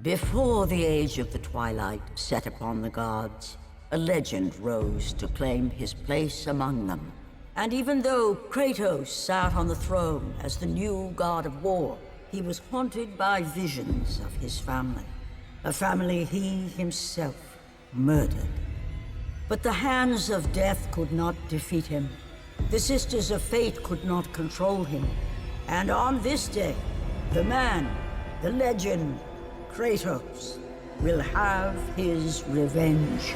Before the age of the twilight set upon the gods, a legend rose to claim his place among them. And even though Kratos sat on the throne as the new god of war, he was haunted by visions of his family. A family he himself murdered. But the hands of death could not defeat him. The Sisters of Fate could not control him. And on this day, the man, the legend, Kratos, will have his revenge.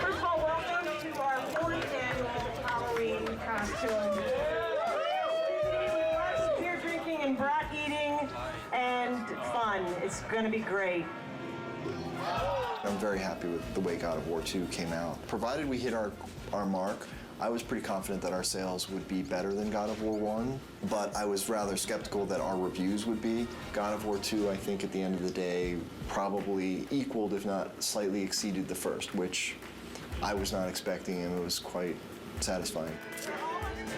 First of all, welcome to our 4th annual Halloween costume. Beer drinking and brat eating and fun. It's going to be great. I'm very happy with the way God of War 2 came out. Provided we hit our mark, I was pretty confident that our sales would be better than God of War 1, but I was rather skeptical that our reviews would be. God of War 2, I think at the end of the day, probably equaled, if not slightly exceeded the first, which I was not expecting, and it was quite satisfying.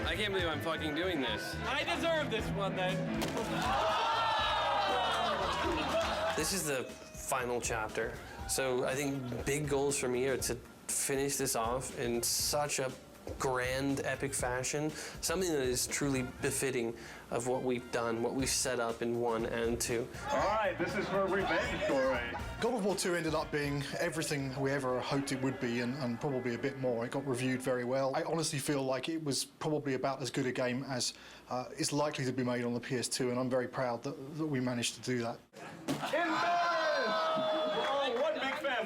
I can't believe I'm fucking doing this. I deserve this one then. This is the final chapter. So I think big goals for me are to finish this off in such a grand, epic fashion, something that is truly befitting of what we've done, what we've set up in 1 and 2. All right, this is for Remastered. God of War 2 ended up being everything we ever hoped it would be, and probably a bit more. It got reviewed very well. I honestly feel like it was probably about as good a game as is likely to be made on the PS2, and I'm very proud that we managed to do that. Oh, one big fan.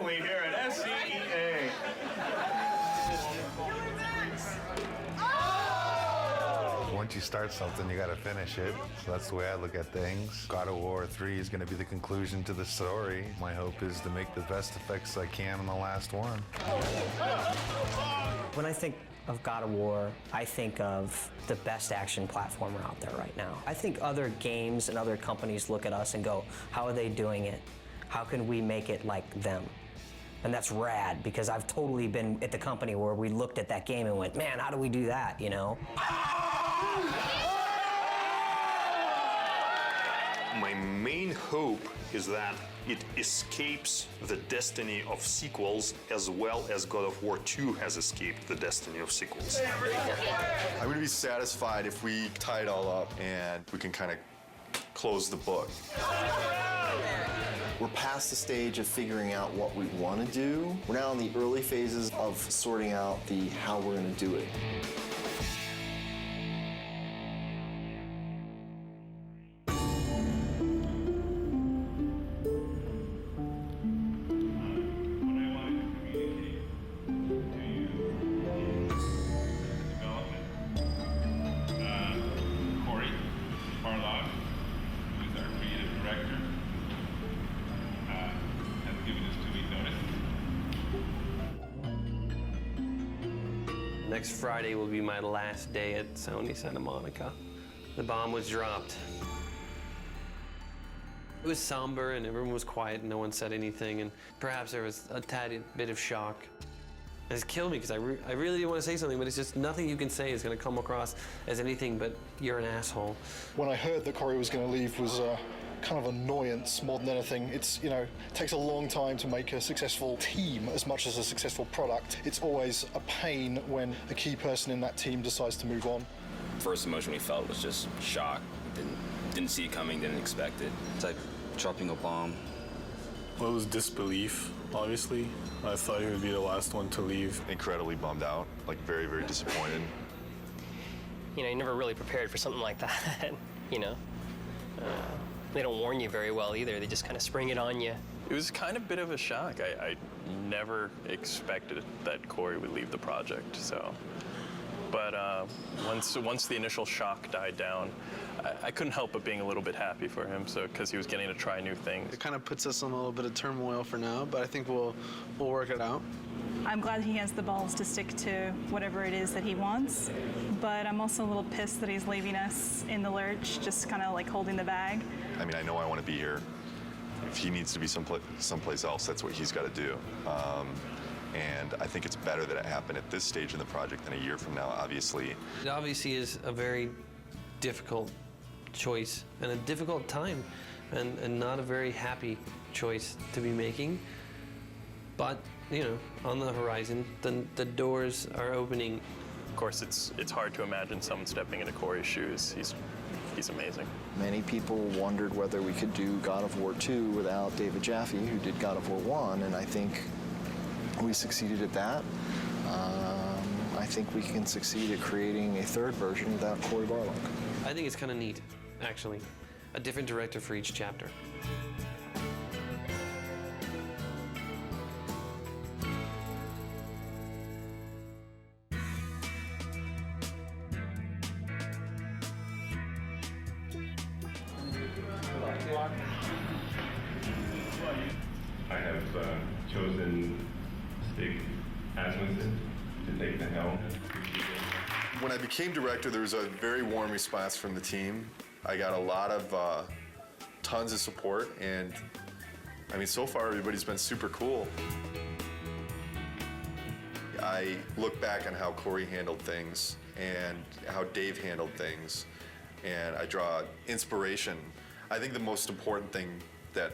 once you start something, you gotta finish it. So that's the way I look at things. God of War 3 is gonna be the conclusion to the story. My hope is to make the best effects I can on the last one. When I think of God of War, I think of the best action platformer out there right now. I think other games and other companies look at us and go, how are they doing it? How can we make it like them? And that's rad, because I've totally been at the company where we looked at that game and went, man, how do we do that, you know? My main hope is that it escapes the destiny of sequels as well as God of War 2 has escaped the destiny of sequels. I'm going to be satisfied if we tie it all up and we can kind of close the book. We're past the stage of figuring out what we want to do. We're now in the early phases of sorting out the how we're going to do it. Next Friday will be my last day at Sony Santa Monica. The bomb was dropped. It was somber and everyone was quiet and no one said anything, and perhaps there was a tad bit of shock. It's killed me because I really didn't want to say something, but it's just nothing you can say is going to come across as anything but you're an asshole. When I heard that Corey was going to leave was kind of annoyance more than anything. It's, you know, it takes a long time to make a successful team as much as a successful product. It's always a pain when a key person in that team decides to move on. First emotion we felt was just shock. Didn't see it coming, didn't expect it. It's like dropping a bomb. Well, it was disbelief, obviously. I thought he would be the last one to leave. Incredibly bummed out, like very, very disappointed. You know, you never really prepared for something like that, you know. They don't warn you very well either. They just kind of spring it on you. It was kind of a bit of a shock. I never expected that Corey would leave the project, so. But once the initial shock died down, I couldn't help but being a little bit happy for him, so because he was getting to try new things. It kind of puts us in a little bit of turmoil for now, but I think we'll work it out. I'm glad he has the balls to stick to whatever it is that he wants, but I'm also a little pissed that he's leaving us in the lurch, just kind of like holding the bag. I mean, I know I want to be here. If he needs to be someplace else, that's what he's got to do. And I think it's better that it happened at this stage in the project than a year from now, obviously. It obviously is a very difficult choice and a difficult time and not a very happy choice to be making. But, you know, on the horizon, the doors are opening. Of course, it's hard to imagine someone stepping into Corey's shoes. He's amazing. Many people wondered whether we could do God of War 2 without David Jaffe, who did God of War 1, and I think we succeeded at that. I think we can succeed at creating a third version without Cory Barlog. I think it's kind of neat, actually. A different director for each chapter. I have chosen Stig Asmussen to take the helm. When I became director, there was a very warm response from the team. I got a lot of tons of support, and I mean, so far everybody's been super cool. I look back on how Corey handled things and how Dave handled things, and I draw inspiration. I think the most important thing that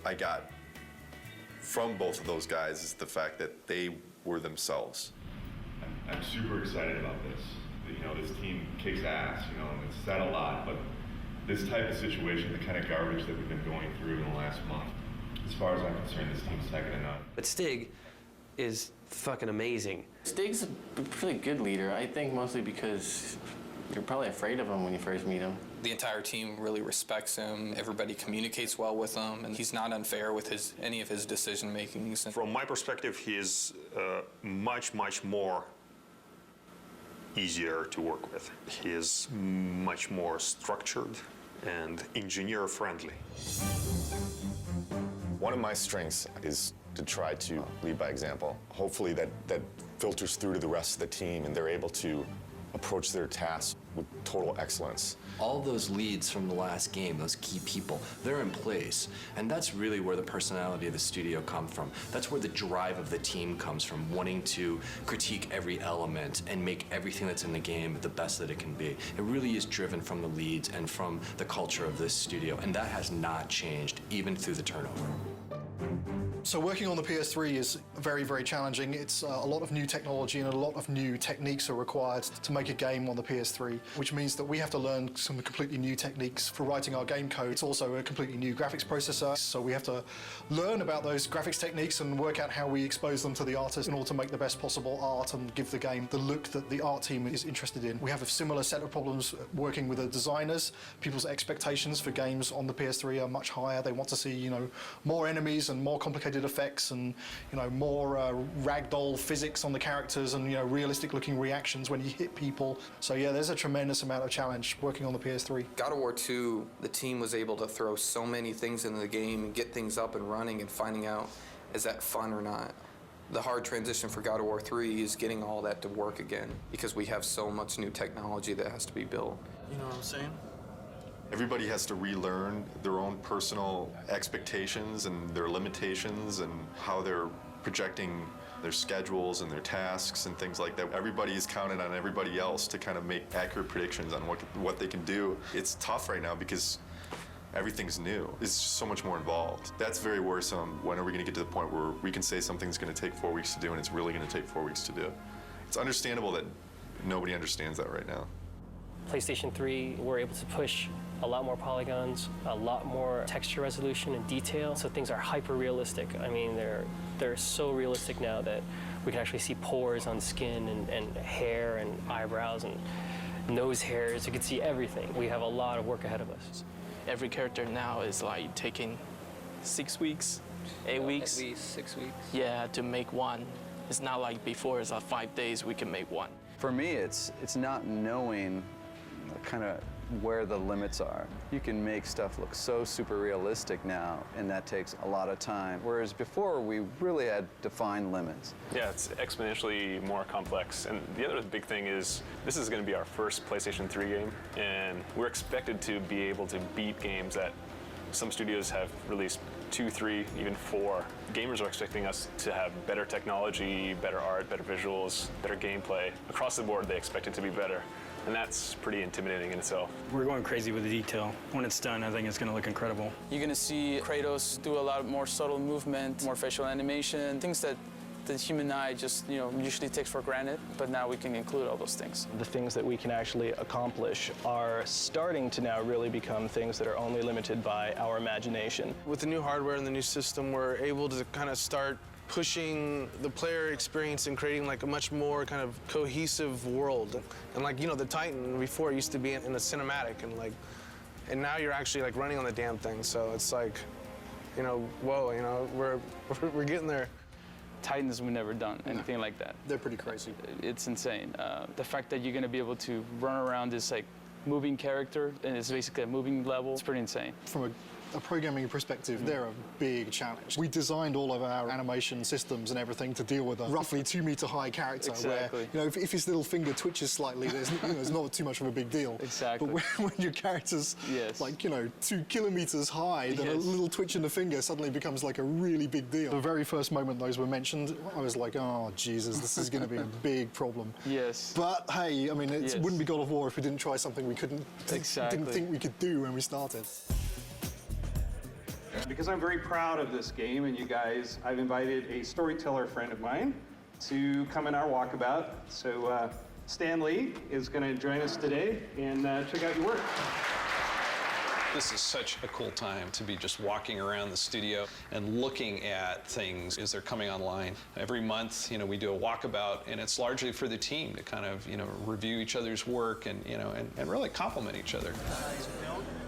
I got from both of those guys is the fact that they were themselves. I'm super excited about this. You know, this team kicks ass, you know, and it's said a lot, but this type of situation, the kind of garbage that we've been going through in the last month, as far as I'm concerned, this team's second to none. But Stig is fucking amazing. Stig's a pretty good leader, I think mostly because you're probably afraid of him when you first meet him. The entire team really respects him. Everybody communicates well with him, and he's not unfair with any of his decision makings. From my perspective, he is much more easier to work with. He is much more structured and engineer-friendly. One of my strengths is to try to lead by example. Hopefully that filters through to the rest of the team and they're able to approach their tasks with total excellence. All those leads from the last game, those key people, they're in place. And that's really where the personality of the studio comes from. That's where the drive of the team comes from, wanting to critique every element and make everything that's in the game the best that it can be. It really is driven from the leads and from the culture of this studio. And that has not changed, even through the turnover. So working on the PS3 is very, very challenging. It's a lot of new technology and a lot of new techniques are required to make a game on the PS3, which means that we have to learn some completely new techniques for writing our game code. It's also a completely new graphics processor, so we have to learn about those graphics techniques and work out how we expose them to the artist in order to make the best possible art and give the game the look that the art team is interested in. We have a similar set of problems working with the designers. People's expectations for games on the PS3 are much higher. They want to see, more enemies and more complicated effects and more ragdoll physics on the characters and realistic looking reactions when you hit people. So yeah, there's a tremendous amount of challenge working on the PS3. God of War 2, the team was able to throw so many things into the game and get things up and running and finding out, is that fun or not? The hard transition for God of War 3 is getting all that to work again because we have so much new technology that has to be built. You know what I'm saying? Everybody has to relearn their own personal expectations and their limitations and how they're projecting their schedules and their tasks and things like that. Everybody is counting on everybody else to kind of make accurate predictions on what they can do. It's tough right now because everything's new. It's just so much more involved. That's very worrisome. When are we going to get to the point where we can say something's going to take 4 weeks to do and it's really going to take 4 weeks to do? It's understandable that nobody understands that right now. PlayStation 3, we're able to push a lot more polygons, a lot more texture resolution and detail, so things are hyper realistic. I mean, they're so realistic now that we can actually see pores on skin and hair and eyebrows and nose hairs. You can see everything. We have a lot of work ahead of us. Every character now is like taking 6 weeks, 8 weeks. At least 6 weeks. Yeah, to make one. It's not like before, it's like 5 days we can make one. For me, it's not knowing kind of where the limits are. You can make stuff look so super realistic now, and that takes a lot of time. Whereas before, we really had defined limits. Yeah, it's exponentially more complex. And the other big thing is, this is going to be our first PlayStation 3 game, and we're expected to be able to beat games that some studios have released 2, 3, even 4. Gamers are expecting us to have better technology, better art, better visuals, better gameplay. Across the board, they expect it to be better. And that's pretty intimidating in itself. We're going crazy with the detail. When it's done, I think it's going to look incredible. You're going to see Kratos do a lot more subtle movement, more facial animation, things that the human eye just usually takes for granted, but now we can include all those things. The things that we can actually accomplish are starting to now really become things that are only limited by our imagination. With the new hardware and the new system, we're able to kind of start pushing the player experience and creating like a much more kind of cohesive world. And like, the Titan before used to be in a cinematic and now you're actually like running on the damn thing. So it's like, whoa, we're getting there. Titans, we've never done anything like that. They're pretty crazy. It's insane. The fact that you're going to be able to run around this like moving character and it's basically a moving level, it's pretty insane. From a programming perspective, they're a big challenge. We designed all of our animation systems and everything to deal with a roughly 2 meter high character Exactly. where, if his little finger twitches slightly, there's not too much of a big deal. Exactly. But when your character's like, 2 kilometers high, then a little twitch in the finger suddenly becomes like a really big deal. The very first moment those were mentioned, I was like, oh, Jesus, this is going to be a big problem. Yes. But hey, I mean, it wouldn't be God of War if we didn't try something we didn't think we could do when we started. Because I'm very proud of this game and you guys, I've invited a storyteller friend of mine to come in our walkabout. So Stan Lee is going to join us today and check out your work. This is such a cool time to be just walking around the studio and looking at things as they're coming online. Every month, we do a walkabout, and it's largely for the team to kind of, review each other's work and, and really compliment each other.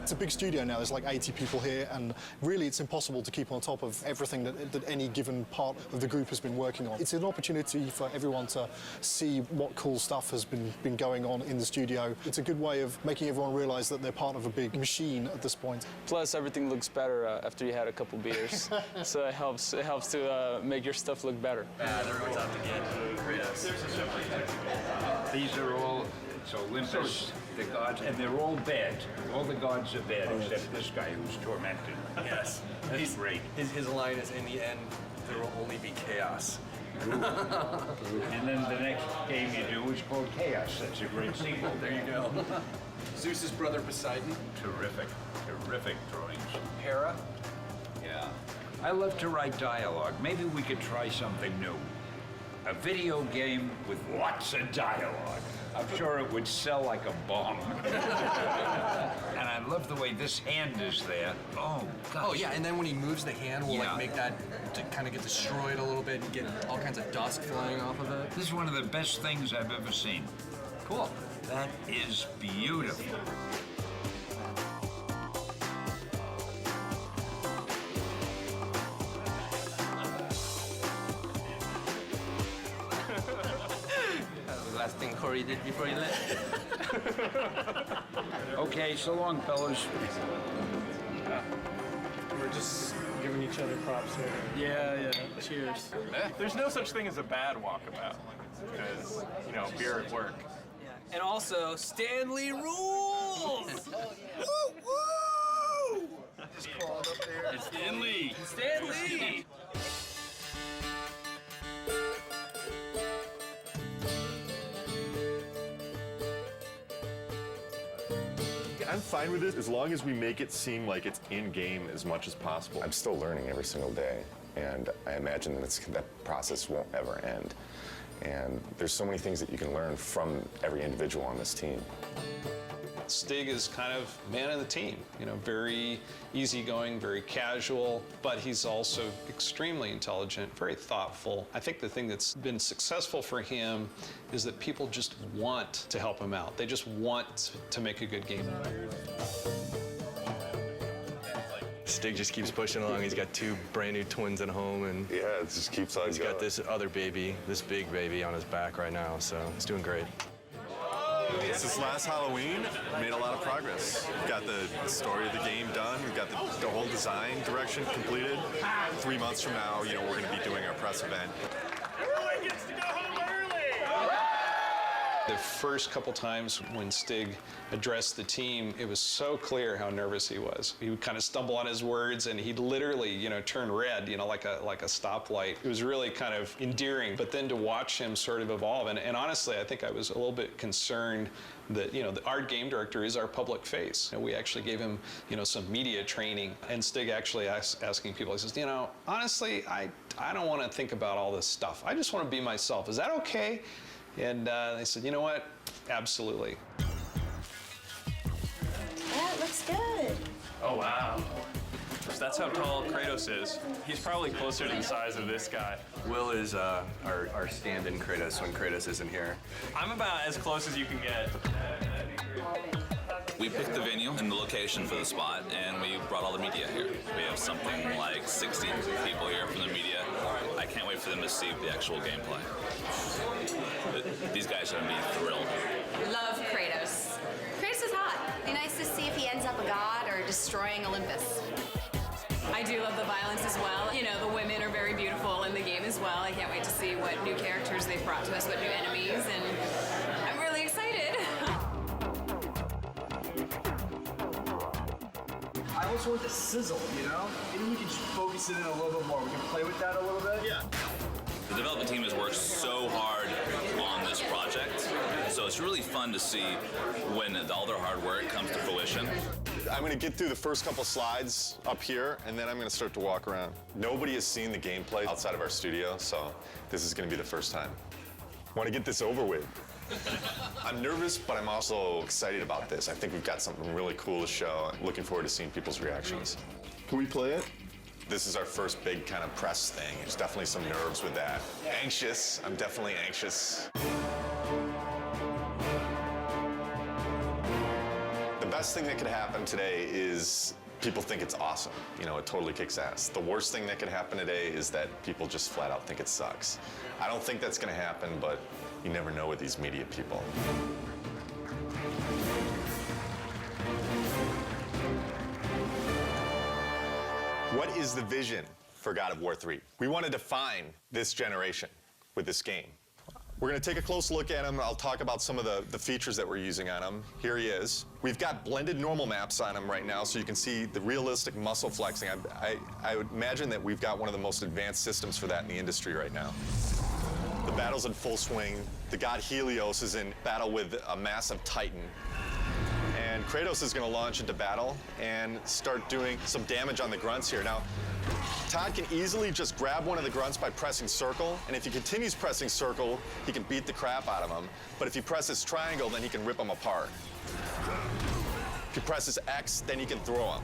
It's a big studio now, there's like 80 people here, and really it's impossible to keep on top of everything that any given part of the group has been working on. It's an opportunity for everyone to see what cool stuff has been going on in the studio. It's a good way of making everyone realise that they're part of a big machine at this point. Plus, everything looks better after you had a couple beers, so it helps to make your stuff look better. Everyone's out to get Kratos. These are all, it's Olympus, the gods, and they're all bad. All the gods are bad, except this guy who's tormented. Yes. He's great. His line is, in the end, there will only be chaos. And then the next game you do is called Chaos. That's a great sequel. There you go. Zeus's brother Poseidon. Terrific, terrific drawings. Hera. Yeah. I love to write dialogue. Maybe we could try something new. A video game with lots of dialogue. I'm sure it would sell like a bomb. And I love the way this hand is there. Oh, gosh. Oh, yeah, and then when he moves the hand, we'll like make that to kind of get destroyed a little bit and get all kinds of dust flying off of it. This is one of the best things I've ever seen. Cool. That is beautiful. The last thing Corey did before he left. Okay, so long, fellas. We're just giving each other props here. Yeah. Cheers. There's no such thing as a bad walkabout because, you know, beer at work. And also, Stanley rules! Woo, woo! Just crawled up there. It's Stanley! Stanley! I'm fine with it as long as we make it seem like it's in-game as much as possible. I'm still learning every single day, and I imagine that process won't ever end. And there's so many things that you can learn from every individual on this team. Stig is kind of man of the team, you know, very easygoing, very casual, but he's also extremely intelligent, very thoughtful. I think the thing that's been successful for him is that people just want to help him out. They just want to make a good game. Stig just keeps pushing along. He's got 2 brand new twins at home, and yeah, it just keeps on He's got this other baby, this big baby on his back right now, so he's doing great. Since last Halloween, we made a lot of progress. We've got the story of the game done. We've got the whole design direction completed. 3 months from now, you know, we're going to be doing our press event. Everyone gets to go home early! The first couple times when Stig addressed the team, it was so clear how nervous he was. He would kind of stumble on his words, and he'd literally, you know, turn red, you know, like a stoplight. It was really kind of endearing. But then to watch him sort of evolve, and honestly, I think I was a little bit concerned that, you know, our game director is our public face. And we actually gave him, you know, some media training. And Stig actually asking people, he says, you know, honestly, I don't want to think about all this stuff. I just want to be myself. Is that okay? And they said, you know what? Absolutely. That looks good. Oh, wow. So that's how tall Kratos is. He's probably closer to the size of this guy. Will is our stand-in Kratos when Kratos isn't here. I'm about as close as you can get. We picked the venue and the location for the spot, and we brought all the media here. We have something like 60 people here from the media. I can't wait for them to see the actual gameplay. These guys are going to be thrilled. Love Kratos. Kratos is hot. Be nice to see if he ends up a god or destroying Olympus. I do love the violence as well. You know, the women are very beautiful in the game as well. I can't wait to see what new characters they've brought to us, what new enemies, and I'm really excited. I also want the sizzle, you know? Maybe we can just focus it in a little bit more. We can play with that a little bit. Yeah. The development team has worked so hard on this project, so it's really fun to see when all their hard work comes to fruition. I'm going to get through the first couple slides up here, and then I'm going to start to walk around. Nobody has seen the gameplay outside of our studio, so this is going to be the first time. I want to get this over with. I'm nervous, but I'm also excited about this. I think we've got something really cool to show. I'm looking forward to seeing people's reactions. Can we play it? This is our first big kind of press thing. There's definitely some nerves with that. Anxious. I'm definitely anxious. The best thing that could happen today is people think it's awesome. You know, it totally kicks ass. The worst thing that could happen today is that people just flat out think it sucks. I don't think that's going to happen, but you never know with these media people. What is the vision for God of War 3? We want to define this generation with this game. We're going to take a close look at him. I'll talk about some of the features that we're using on him. Here he is. We've got blended normal maps on him right now, so you can see the realistic muscle flexing. I would imagine that we've got one of the most advanced systems for that in the industry right now. The battle's in full swing. The god Helios is in battle with a massive Titan. And Kratos is going to launch into battle and start doing some damage on the grunts here. Now, Todd can easily just grab one of the grunts by pressing circle, and if he continues pressing circle, he can beat the crap out of him. But if he presses triangle, then he can rip him apart. If he presses X, then he can throw him.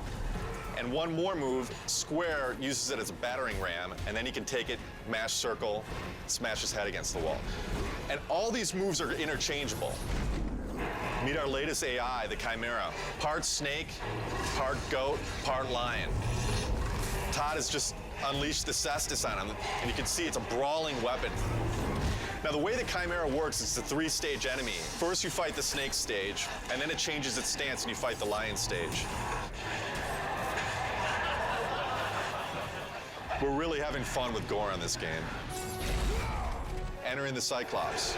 And one more move, square uses it as a battering ram, and then he can take it, mash circle, smash his head against the wall. And all these moves are interchangeable. Meet our latest AI, the Chimera. Part snake, part goat, part lion. Todd has just unleashed the cestus on him, and you can see it's a brawling weapon. Now, the way the Chimera works is it's a 3-stage enemy. First, you fight the snake stage, and then it changes its stance, and you fight the lion stage. We're really having fun with gore on this game. Entering the Cyclops.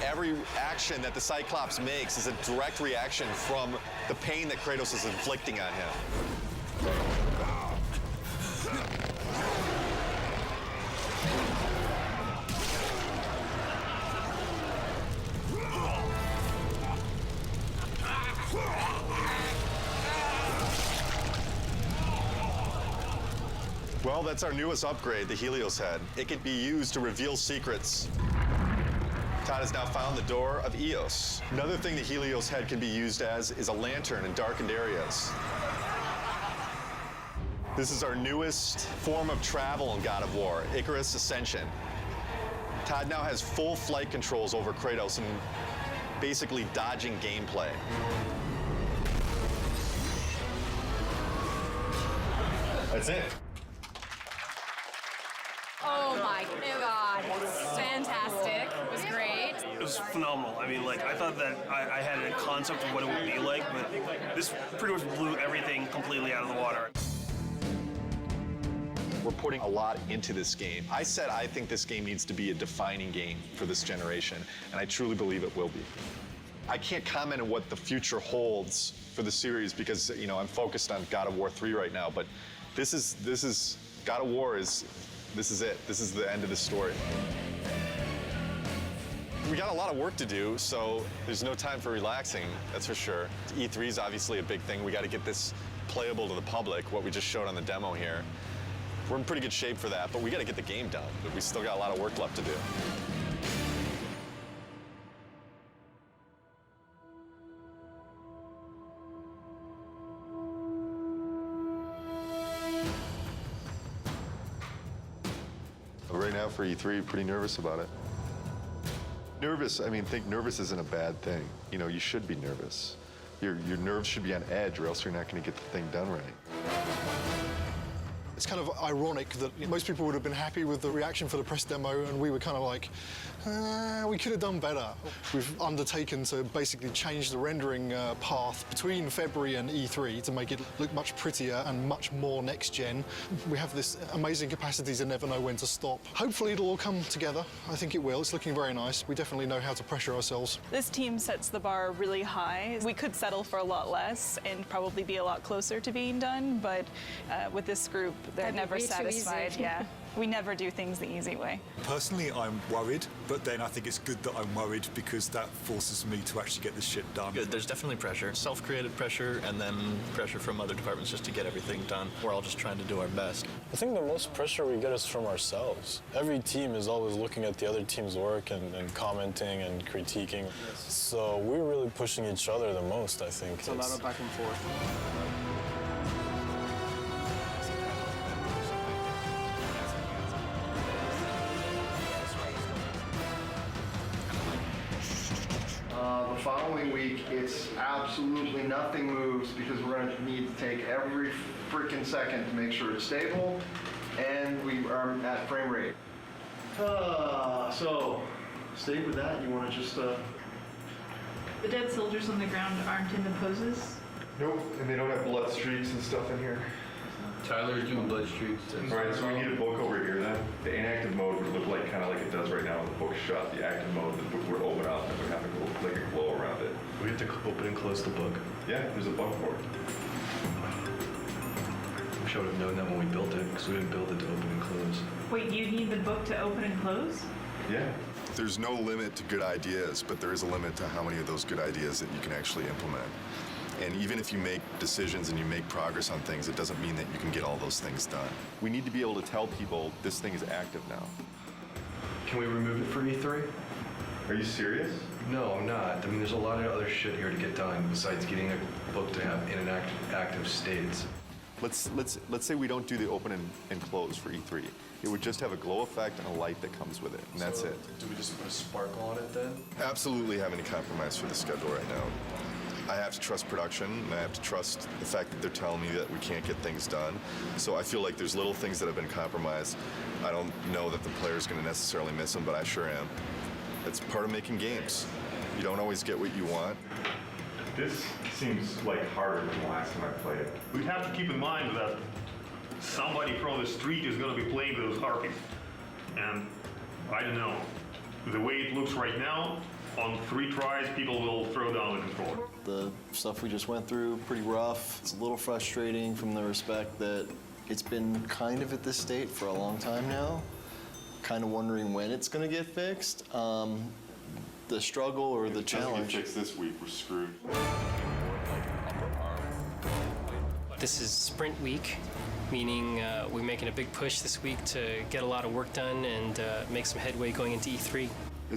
Every action that the Cyclops makes is a direct reaction from the pain that Kratos is inflicting on him. Well, that's our newest upgrade, the Helios head. It can be used to reveal secrets. Todd has now found the door of Eos. Another thing the Helios head can be used as is a lantern in darkened areas. This is our newest form of travel in God of War, Icarus Ascension. Todd now has full flight controls over Kratos and basically dodging gameplay. That's it. Oh my God, it's fantastic. It was great. It was phenomenal. I mean, like, I thought that I had a concept of what it would be like, but this pretty much blew everything completely out of the water. We're putting a lot into this game. I said I think this game needs to be a defining game for this generation, and I truly believe it will be. I can't comment on what the future holds for the series because, you know, I'm focused on God of War 3 right now, but this is God of War is, this is it. This is the end of the story. We got a lot of work to do, so there's no time for relaxing, that's for sure. E3 is obviously a big thing. We got to get this playable to the public, what we just showed on the demo here. We're in pretty good shape for that, but we got to get the game done. But we still got a lot of work left to do. Right now for E3, pretty nervous about it. Nervous, I mean, think nervous isn't a bad thing. You know, you should be nervous. Your nerves should be on edge or else you're not going to get the thing done right. It's kind of ironic that most people would have been happy with the reaction for the press demo, and we were kind of like, we could have done better. We've undertaken to basically change the rendering path between February and E3 to make it look much prettier and much more next-gen. We have this amazing capacity to never know when to stop. Hopefully it'll all come together. I think it will. It's looking very nice. We definitely know how to pressure ourselves. This team sets the bar really high. We could settle for a lot less and probably be a lot closer to being done, but with this group, they're never satisfied. Yeah, we never do things the easy way. Personally, I'm worried, but then I think it's good that I'm worried because that forces me to actually get this shit done. There's definitely pressure, self-created pressure, and then pressure from other departments just to get everything done. We're all just trying to do our best. I think the most pressure we get is from ourselves. Every team is always looking at the other team's work and commenting and critiquing. So we're really pushing each other the most, I think. It's a lot of back and forth. following week, it's absolutely nothing moves because we're going to need to take every freaking second to make sure it's stable and we are at frame rate. So, stay with that. You want to just... The dead soldiers on the ground aren't in the poses? Nope, and they don't have blood streaks and stuff in here. Tyler's doing blood streaks. Alright, so we need a book over here then. The inactive mode would look like kind of like it does right now with the book shut. The active mode, the book would open up and would have like a glow around it. We have to open and close the book. Yeah, there's a bug for it. We should have known that when we built it, because we didn't build it to open and close. Wait, you need the book to open and close? Yeah. There's no limit to good ideas, but there is a limit to how many of those good ideas that you can actually implement. And even if you make decisions and you make progress on things, it doesn't mean that you can get all those things done. We need to be able to tell people this thing is active now. Can we remove it for E3? Are you serious? No, I'm not. I mean, there's a lot of other shit here to get done besides getting a book to have in an active states. Let's say we don't do the open and close for E3. It would just have a glow effect and a light that comes with it, and that's it. Do we just put a sparkle on it then? Absolutely have any compromise for the schedule right now. I have to trust production, and I have to trust the fact that they're telling me that we can't get things done. So I feel like there's little things that have been compromised. I don't know that the player's going to necessarily miss them, but I sure am. It's part of making games. You don't always get what you want. This seems like harder than the last time I played it. We'd have to keep in mind that somebody from the street is going to be playing with those harpies. And I don't know, the way it looks right now, on 3 tries, people will throw down the controller. The stuff we just went through, pretty rough. It's a little frustrating from the respect that it's been kind of at this state for a long time now. Kind of wondering when it's going to get fixed. The struggle or the challenge. If it doesn't get fixed this week, we're screwed. This is sprint week, meaning we're making a big push this week to get a lot of work done and make some headway going into E3.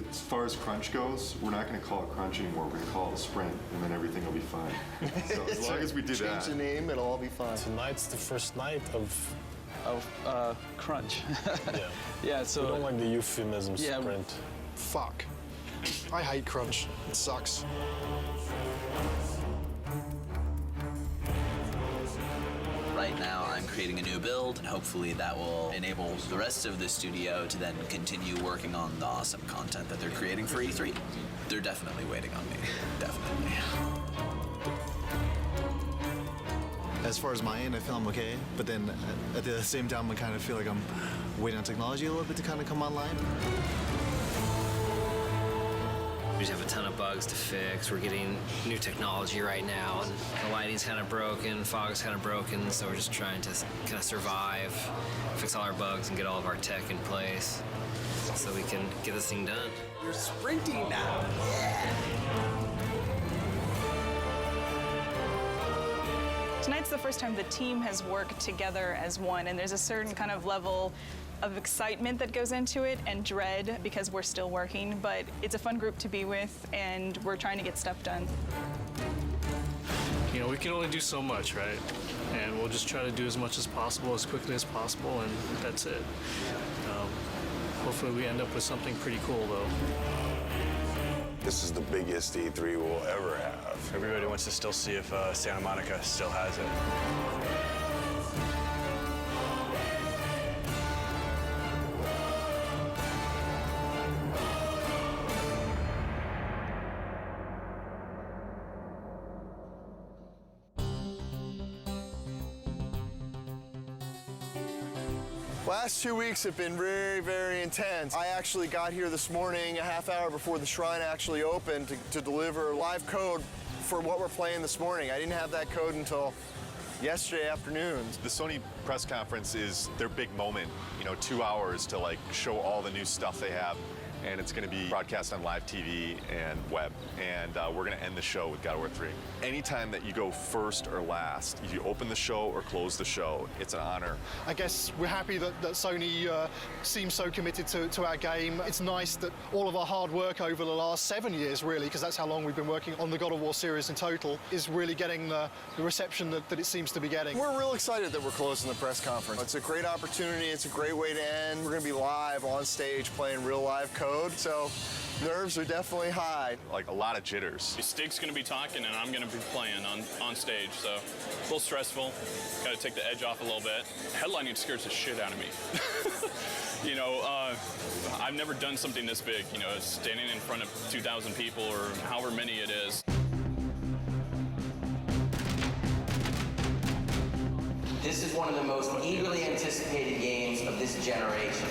As far as crunch goes, we're not going to call it crunch anymore. We're going to call it a sprint, and then everything will be fine. So as long as we do that. Change the name, it'll all be fine. Tonight's the first night of crunch. Yeah. Yeah, so... We don't like the euphemism sprint. Fuck. I hate crunch. It sucks. Right now, I'm creating a new build, and hopefully that will enable the rest of the studio to then continue working on the awesome content that they're creating for E3. They're definitely waiting on me. Definitely. As far as my end, I feel I'm okay, but then at the same time, I kind of feel like I'm waiting on technology a little bit to kind of come online. We just have a ton of bugs to fix. We're getting new technology right now, and the lighting's kind of broken, fog's kind of broken, so we're just trying to kind of survive, fix all our bugs, and get all of our tech in place so we can get this thing done. You're sprinting now. Yeah. Tonight's the first time the team has worked together as one, and there's a certain kind of level of excitement that goes into it and dread because we're still working, but it's a fun group to be with and we're trying to get stuff done. You know, we can only do so much, right? And we'll just try to do as much as possible, as quickly as possible, and that's it. Hopefully we end up with something pretty cool, though. This is the biggest E3 we'll ever have. Everybody wants to still see if Santa Monica still has it. Last 2 weeks have been very, very intense. I actually got here this morning a half hour before the shrine actually opened to deliver live code for what we're playing this morning. I didn't have that code until yesterday afternoon. The Sony press conference is their big moment, 2 hours to show all the new stuff they have. And it's going to be broadcast on live TV and web. And we're going to end the show with God of War 3. Anytime that you go first or last, if you open the show or close the show, it's an honor. I guess we're happy that Sony seems so committed to our game. It's nice that all of our hard work over the last 7 years, really, because that's how long we've been working on the God of War series in total, is really getting the reception that it seems to be getting. We're real excited that we're closing the press conference. It's a great opportunity. It's a great way to end. We're going to be live on stage playing real live code. code, so nerves are definitely high. Like a lot of jitters. Stig's going to be talking and I'm going to be playing on stage, so a little stressful. Got to take the edge off a little bit. Headlining scares the shit out of me. You know, I've never done something this big, you know, standing in front of 2,000 people or however many it is. This is one of the most eagerly anticipated games of this generation.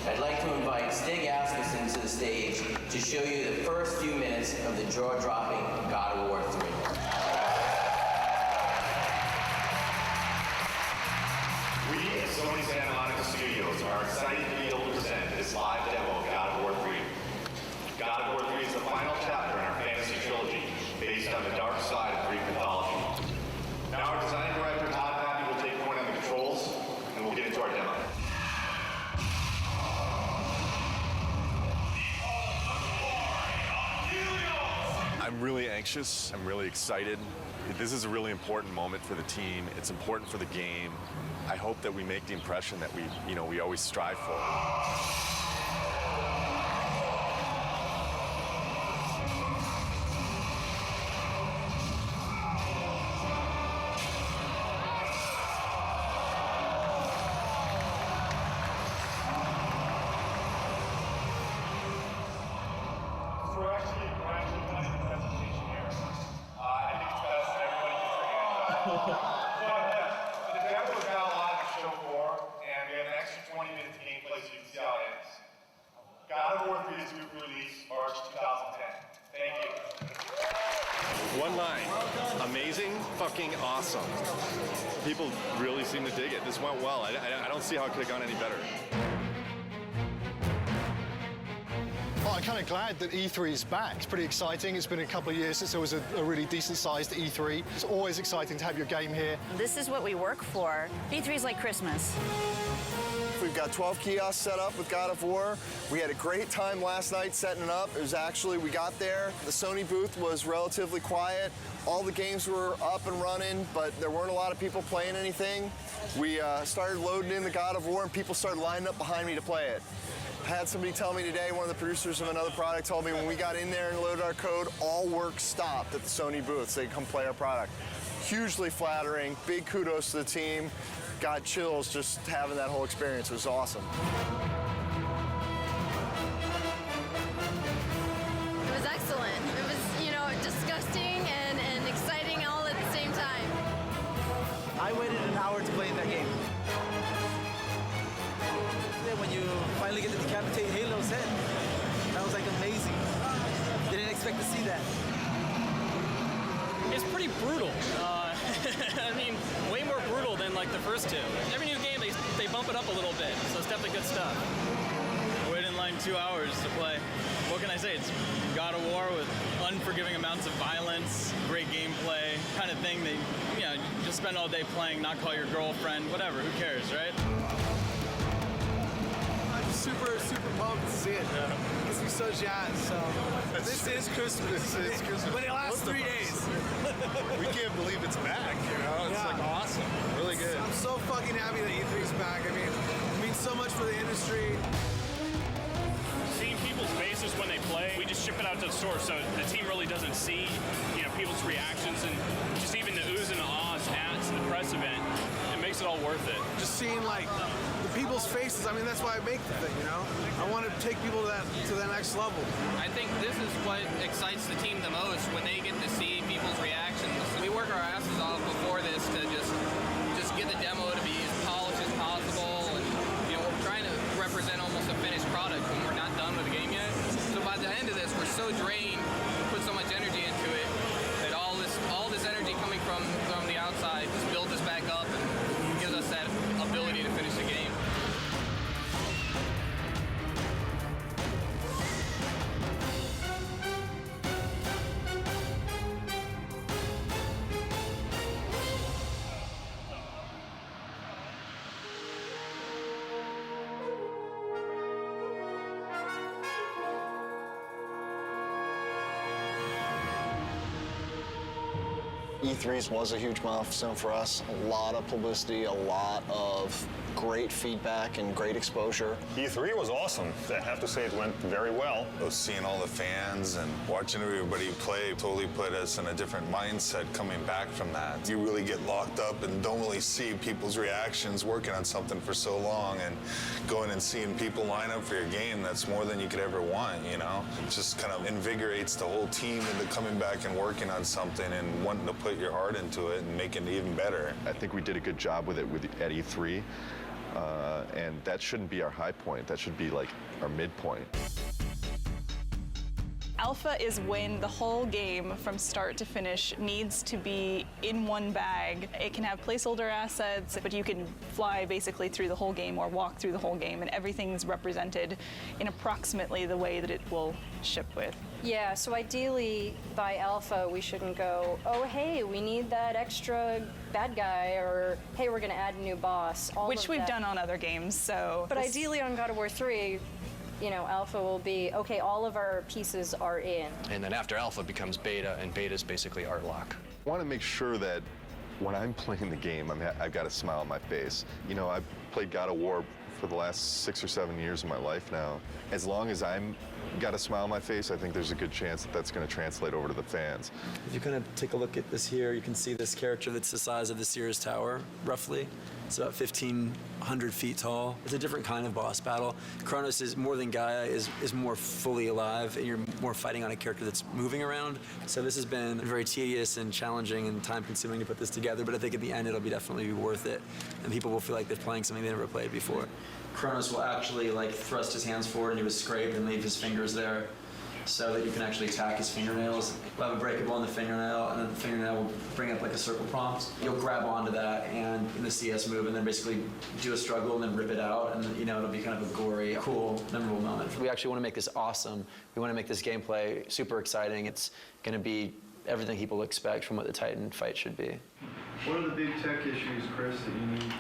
I'd like to invite Stig Asmussen to the stage to show you the first few minutes of the jaw-dropping God of War 3. We at Sony Santa Monica Studios are excited to be able to present this live demo of God of War 3. God of War 3 is the final chapter in our fantasy trilogy, based on the dark side of Greek mythology. Now our design director, Todd Pappy, will take point on the controls, and we'll get into our demo. I'm really anxious. I'm really excited. This is a really important moment for the team. It's important for the game. I hope that we make the impression that we always strive for. One line. Amazing, fucking awesome. People really seem to dig it. This went well. I don't see how it could have gone any better. Well, I'm kind of glad that E3 is back. It's pretty exciting. It's been a couple of years since there was a really decent-sized E3. It's always exciting to have your game here. This is what we work for. E3 is like Christmas. We've got 12 kiosks set up with God of War. We had a great time last night setting it up. It was actually, we got there, the Sony booth was relatively quiet. All the games were up and running, but there weren't a lot of people playing anything. We started loading in the God of War and people started lining up behind me to play it. I had somebody tell me today, one of the producers of another product told me when we got in there and loaded our code, all work stopped at the Sony booth so they could come play our product. Hugely flattering, big kudos to the team. Got chills just having that whole experience. It was awesome. It was excellent. It was, disgusting and exciting all at the same time. I waited an hour to play in that game. When you finally get to decapitate Halo's head, that was like amazing. Didn't expect to see that. It's pretty brutal. I mean, way more brutal than like the first two. Every new game, they bump it up a little bit, so it's definitely good stuff. Waited in line 2 hours to play. What can I say? It's God of War with unforgiving amounts of violence, great gameplay, kind of thing that, just spend all day playing, not call your girlfriend, whatever, who cares, right? I'm super pumped to see it. Gets me so jazzed. So this is Christmas. It's Christmas. But it lasts 3 days. We can't believe it's back, It's like awesome. Really good. I'm so fucking happy that E3's back. I mean, it means so much for the industry. Seeing people's faces when they play, we just ship it out to the store, so the team really doesn't see, people's reactions and just even the oohs and the ahs at the press event. It makes it all worth it. Just seeing like the people's faces. I mean, that's why I make the thing. I want to take people to that next level. I think this is what excites the team the most when they get to see people's reactions. We work our asses off before this to just get the demo to be as polished as possible, and we're trying to represent almost a finished product when we're not done with the game yet. So by the end of this, we're so drained, put so much energy into it, that all this energy coming from the outside just builds us back up and gives us that ability to finish the game. E3 was a huge milestone for us. A lot of publicity, a lot of great feedback and great exposure. E3 was awesome. I have to say it went very well. Seeing all the fans and watching everybody play totally put us in a different mindset coming back from that. You really get locked up and don't really see people's reactions working on something for so long, and going and seeing people line up for your game, that's more than you could ever want, you know? It just kind of invigorates the whole team into coming back and working on something and wanting to put your heart into it and make it even better. I think we did a good job with it at E3. And that shouldn't be our high point. That should be like our midpoint. Alpha is when the whole game from start to finish needs to be in one bag. It can have placeholder assets, but you can fly basically through the whole game or walk through the whole game, and everything's represented in approximately the way that it will ship with. Yeah, so ideally by alpha we shouldn't go, oh hey, we need that extra bad guy, or hey, we're gonna add a new boss. Which we've done on other games, so. But ideally on God of War 3, you know, alpha will be, okay, all of our pieces are in. And then after alpha becomes beta, and beta is basically art lock. I want to make sure that when I'm playing the game, I've got a smile on my face. You know, I've played God of War for the last 6 or 7 years of my life now. As long as I'm got a smile on my face, I think there's a good chance that that's going to translate over to the fans. If you kind of take a look at this here, you can see this character that's the size of the Sears Tower, roughly. It's about 1,500 feet tall. It's a different kind of boss battle. Kronos is more than Gaia, is more fully alive, and you're more fighting on a character that's moving around. So this has been very tedious and challenging and time-consuming to put this together, but I think at the end it'll definitely be worth it, and people will feel like they're playing something they never played before. Kronos will actually thrust his hands forward into his scrape and leave his fingers there, so that you can actually attack his fingernails. We'll have a breakable in the fingernail, and then the fingernail will bring up like a circle prompt. You'll grab onto that and in the CS move, and then basically do a struggle and then rip it out, and you know, it'll be kind of a gory, cool, memorable moment. We actually want to make this awesome. We want to make this gameplay super exciting. It's going to be everything people expect from what the Titan fight should be. What are the big tech issues, Chris, that you need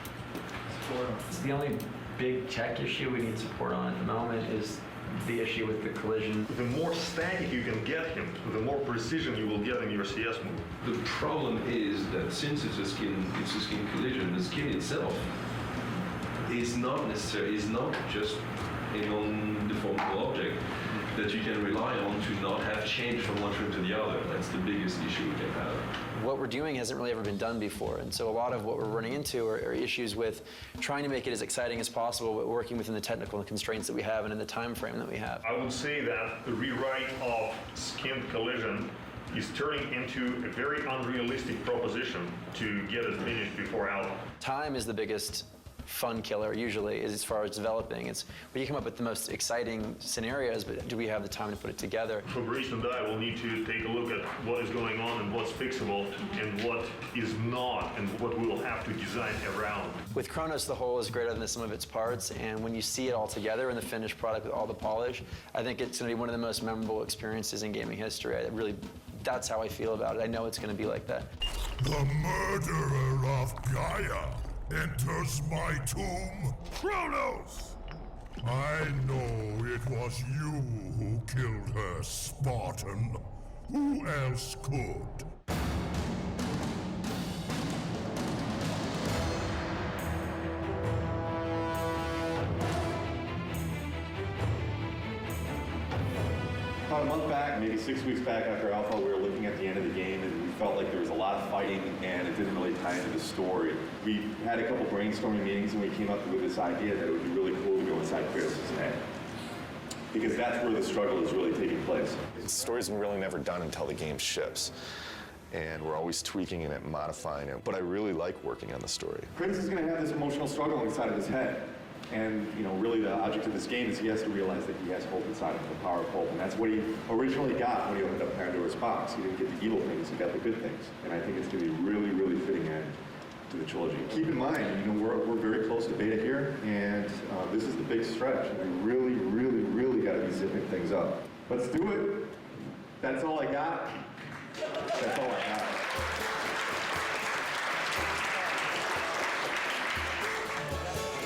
support on? The only big tech issue we need support on at the moment is the issue with the collision. The more static you can get him, the more precision you will get in your CS move. The problem is that since it's a skin collision, the skin itself is not just a non-deformable object that you can rely on to not have change from one frame to the other. That's the biggest issue we can have. What we're doing hasn't really ever been done before, and so a lot of what we're running into are issues with trying to make it as exciting as possible, but working within the technical constraints that we have and in the time frame that we have. I would say that the rewrite of skin collision is turning into a very unrealistic proposition to get it finished before alpha. Time is the biggest fun killer usually, as far as developing. It's where you come up with the most exciting scenarios, but do we have the time to put it together? Fabrice and I will need to take a look at what is going on and what's fixable and what is not, and what we will have to design around. With Kronos, the whole is greater than the sum of its parts, and when you see it all together in the finished product with all the polish, I think it's going to be one of the most memorable experiences in gaming history. That's how I feel about it. I know it's going to be like that. The murderer of Gaia enters my tomb. Kronos! I know it was you who killed her, Spartan. Who else could? About a month back, maybe 6 weeks back after Alpha, we were looking at the end of the game and we felt like there was a lot of fighting and it didn't really tie into the story. We had a couple brainstorming meetings and we came up with this idea that it would be really cool to go inside Kratos' head. Because that's where the struggle is really taking place. The story's really never done until the game ships. And we're always tweaking it and modifying it. But I really like working on the story. Kratos is going to have this emotional struggle inside of his head. And, you know, really the object of this game is he has to realize that he has hope inside of him, the power of hope. And that's what he originally got when he opened up Pandora's box. He didn't get the evil things, he got the good things. And I think it's going to be a really, really fitting end to the trilogy. Keep in mind, you know, we're very close to beta here, and this is the big stretch. And we really, really, really got to be zipping things up. Let's do it. That's all I got. That's all I got.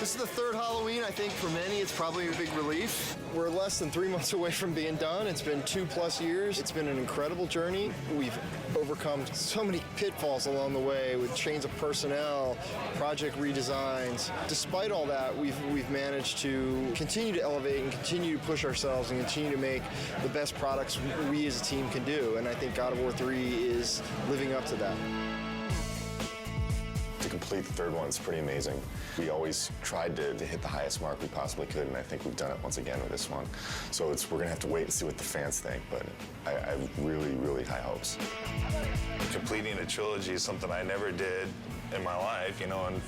This is the third Halloween. I think for many it's probably a big relief. We're less than 3 months away from being done. It's been 2+ years. It's been an incredible journey. We've overcome so many pitfalls along the way with change of personnel, project redesigns. Despite all that, we've managed to continue to elevate and continue to push ourselves and continue to make the best products we as a team can do. And I think God of War 3 is living up to that. To complete the third one is pretty amazing. We always tried to hit the highest mark we possibly could, and I think we've done it once again with this one. So we're gonna have to wait and see what the fans think, but I have really, really high hopes. Completing a trilogy is something I never did in my life, you know, and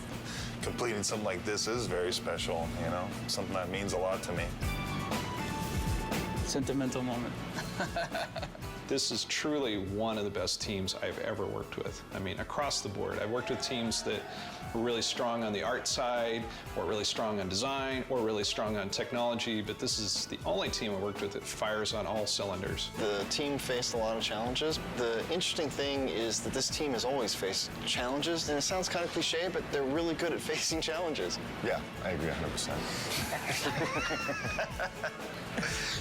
completing something like this is very special, you know, something that means a lot to me. Sentimental moment. This is truly one of the best teams I've ever worked with. I mean, across the board. I've worked with teams that were really strong on the art side, or really strong on design, or really strong on technology, but this is the only team I worked with that fires on all cylinders. The team faced a lot of challenges. The interesting thing is that this team has always faced challenges, and it sounds kind of cliche, but they're really good at facing challenges. Yeah, I agree 100%.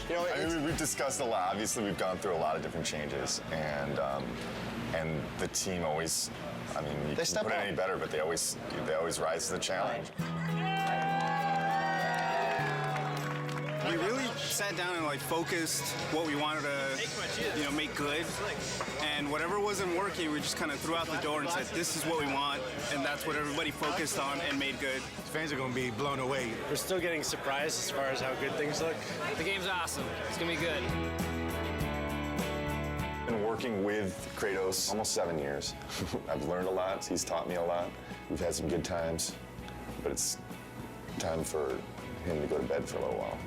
You know, I mean, we've discussed a lot. Obviously, we've gone through a lot of different changes, and the team always, I mean, you can't put it any better, but they always rise to the challenge. We really sat down and focused what we wanted to, make good, and whatever wasn't working, we just kind of threw out the door and said, this is what we want, and that's what everybody focused on and made good. Fans are going to be blown away. We're still getting surprised as far as how good things look. The game's awesome. It's gonna be good. Been working with Kratos almost 7 years. I've learned a lot. He's taught me a lot. We've had some good times, but it's time for him to go to bed for a little while.